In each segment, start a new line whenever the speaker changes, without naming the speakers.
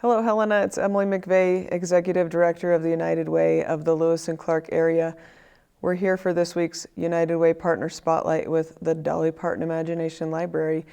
Hello, Helena. It's Emily McVeigh, Executive Director of the United Way of the Lewis and Clark area. We're here for this week's United Way Partner Spotlight with the Dolly Parton Imagination Library.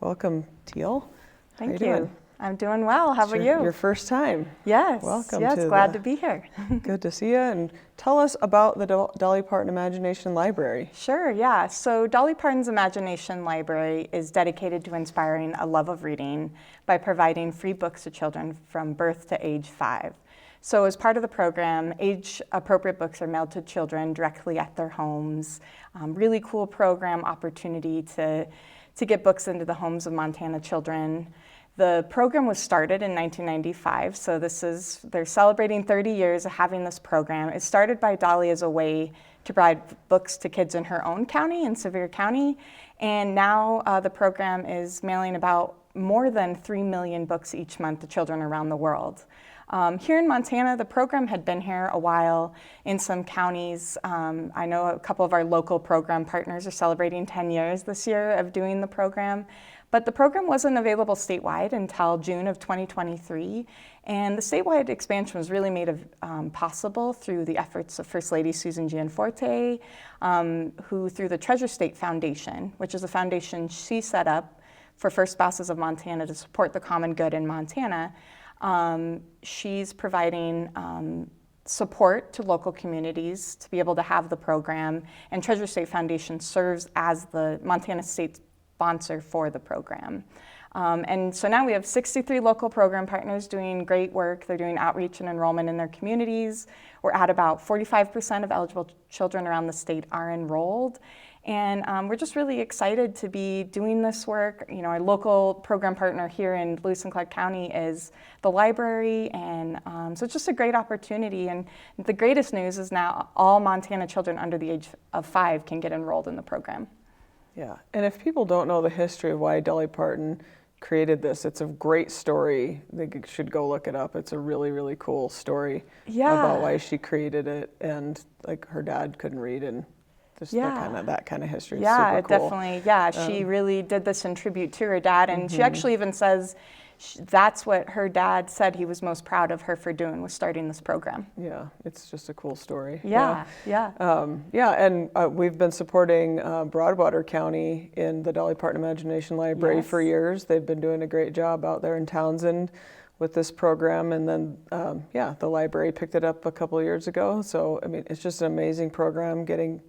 Welcome, Teal.
Thank you. I'm doing well. How about you?
Your first time.
Yes.
Welcome.
Yes, glad to be here.
Good to see you. And tell us about the Dolly Parton Imagination Library.
Sure, yeah. So Dolly Parton's Imagination Library is dedicated to inspiring a love of reading by providing free books to children from birth to age 5. So as part of the program, age-appropriate books are mailed to children directly at their homes. Really cool program opportunity to get books into the homes of Montana children. The program was started in 1995, so they're celebrating 30 years of having this program. It started by Dolly as a way to provide books to kids in her own county, in Sevier County, and now the program is mailing about more than 3 million books each month to children around the world. Here in Montana, the program had been here a while in some counties. I know a couple of our local program partners are celebrating 10 years this year of doing the program. But the program wasn't available statewide until June of 2023, and the statewide expansion was really made possible through the efforts of First Lady Susan Gianforte, who through the Treasure State Foundation, which is a foundation she set up for first spouses of Montana to support the common good in Montana, she's providing support to local communities to be able to have the program, and Treasure State Foundation serves as the Montana State sponsor for the program. And so now we have 63 local program partners doing great work. They're doing outreach and enrollment in their communities. We're at about 45% of eligible children around the state are enrolled. And we're just really excited to be doing this work. You know, our local program partner here in Lewis and Clark County is the library, and so it's just a great opportunity. And the greatest news is now all Montana children under the age of 5 can get enrolled in the program.
Yeah, and if people don't know the history of why Dolly Parton created this, it's a great story. They should go look it up. It's a really, really cool story about why she created it, and like her dad couldn't read, and just that kind of history.
Yeah,
super cool.
Definitely. Yeah, she really did this in tribute to her dad, and she actually even says that's what her dad said he was most proud of her for doing, was starting this program.
Yeah, it's just a cool story.
Yeah.
And we've been supporting Broadwater County in the Dolly Parton Imagination Library for years. They've been doing a great job out there in Townsend with this program, and then the library picked it up a couple of years ago. So I mean, it's just an amazing program, getting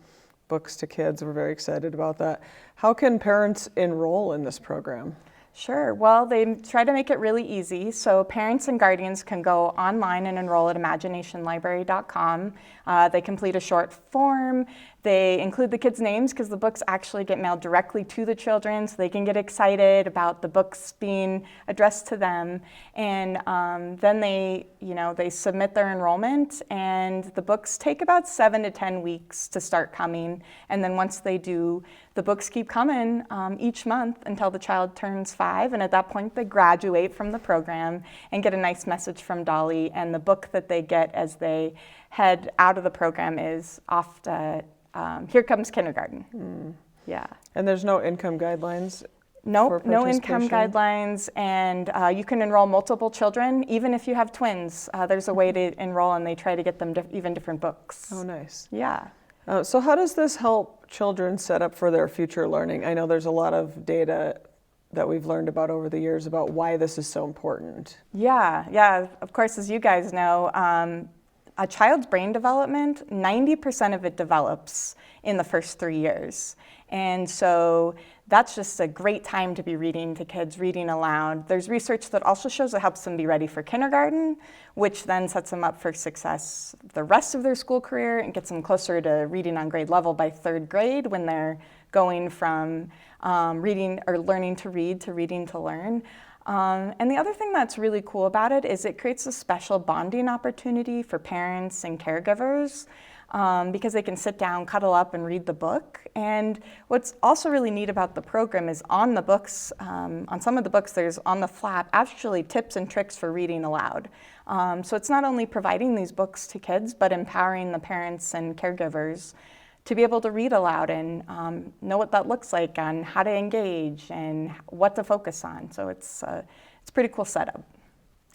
books to kids. We're very excited about that. How can parents enroll in this program?
Sure. Well, they try to make it really easy. So parents and guardians can go online and enroll at imaginationlibrary.com. They complete a short form. They include the kids' names because the books actually get mailed directly to the children, so they can get excited about the books being addressed to them. And then they submit their enrollment, and the books take about 7 to 10 weeks to start coming. And then once they do, the books keep coming each month until the child turns 5, and at that point they graduate from the program and get a nice message from Dolly. And the book that they get as they head out of the program is off to Here Comes Kindergarten. Yeah.
And there's no income guidelines?
Nope, no income guidelines, and you can enroll multiple children, even if you have twins. There's a way to enroll, and they try to get them even different books.
Oh, nice.
Yeah.
So how does this help children set up for their future learning? I know there's a lot of data that we've learned about over the years about why this is so important.
Yeah. Of course, as you guys know, a child's brain development, 90% of it develops in the first 3 years. And so that's just a great time to be reading to kids, reading aloud. There's research that also shows it helps them be ready for kindergarten, which then sets them up for success the rest of their school career and gets them closer to reading on grade level by 3rd grade, when they're going from reading or learning to read to reading to learn. And the other thing that's really cool about it is it creates a special bonding opportunity for parents and caregivers, because they can sit down, cuddle up, and read the book. And what's also really neat about the program is on the books, on some of the books, there's on the flap actually tips and tricks for reading aloud. So it's not only providing these books to kids, but empowering the parents and caregivers to be able to read aloud and know what that looks like and how to engage and what to focus on. So it's a pretty cool setup.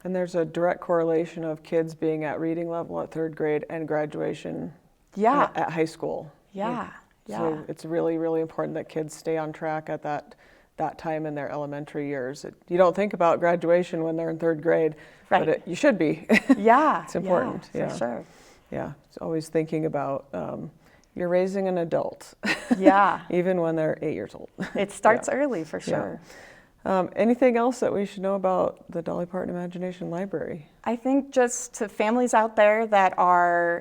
And there's a direct correlation of kids being at reading level at 3rd grade and graduation
Yeah.
at high school.
Yeah. Yeah.
So it's really, really important that kids stay on track at that time in their elementary years. You don't think about graduation when they're in 3rd grade,
Right.
but you should be.
Yeah.
It's important.
Yeah, for sure.
Yeah, it's always thinking about you're raising an adult.
Yeah.
Even when they're 8 years old.
It starts early for sure.
Anything else that we should know about the Dolly Parton Imagination Library?
I think just to families out there that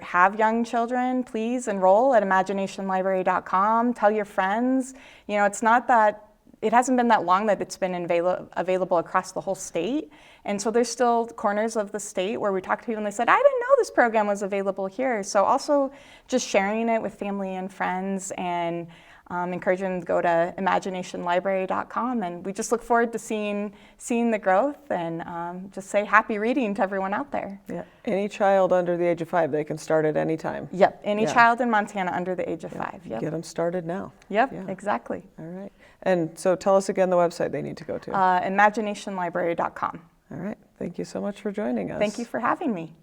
have young children, please enroll at imaginationlibrary.com. Tell your friends. You know, it hasn't been that long that it's been available across the whole state. And so there's still corners of the state where we talk to people and they said, I didn't know this program was available here. So also just sharing it with family and friends and encouraging them to go to imaginationlibrary.com. And we just look forward to seeing the growth and just say happy reading to everyone out there.
Yeah. Any child under the age of 5, they can start at any time.
Yep. Any child in Montana under the age of 5. Yep.
Get them started now.
Yep. Exactly.
All right. And so tell us again the website they need to go to.
Imaginationlibrary.com.
All right. Thank you so much for joining us.
Thank you for having me.